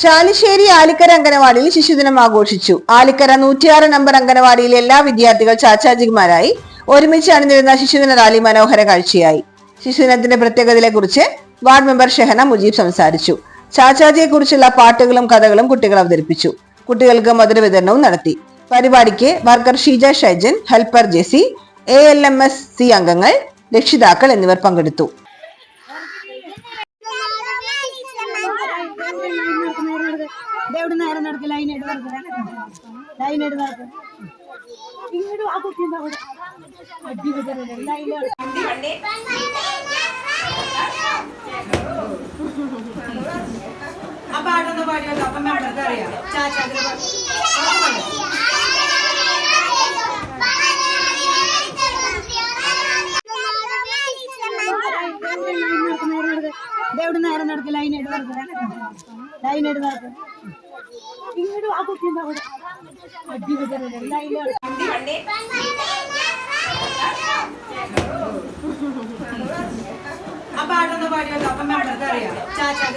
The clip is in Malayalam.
ചാലിശ്ശേരി ആലിക്കര അംഗനവാടിയിൽ ശിശുദിനം ആഘോഷിച്ചു. ആലിക്കര 106 നമ്പർ അംഗനവാടിയിലെ എല്ലാ വിദ്യാർത്ഥികൾ ചാച്ചാജിമാരായി ഒരുമിച്ച് അണിനിരുന്ന ശിശുദിന റാലി മനോഹര കാഴ്ചയായി. ശിശുദിനത്തിന്റെ പ്രത്യേകതയെ കുറിച്ച് വാർഡ് മെമ്പർ ഷെഹന മുജീബ് സംസാരിച്ചു. ചാച്ചാജിയെ കുറിച്ചുള്ള പാട്ടുകളും കഥകളും കുട്ടികൾ അവതരിപ്പിച്ചു. കുട്ടികൾക്ക് മധുര വിതരണവും നടത്തി. പരിപാടിക്ക് worker Sheeja Shaijan, helper Jessy, ALMS അംഗങ്ങൾ, രക്ഷിതാക്കൾ എന്നിവർ പങ്കെടുത്തു. ആ പാട്ടൊന്ന് പാടിയോ? അപ്പം അറിയാം. ചാച്ചാ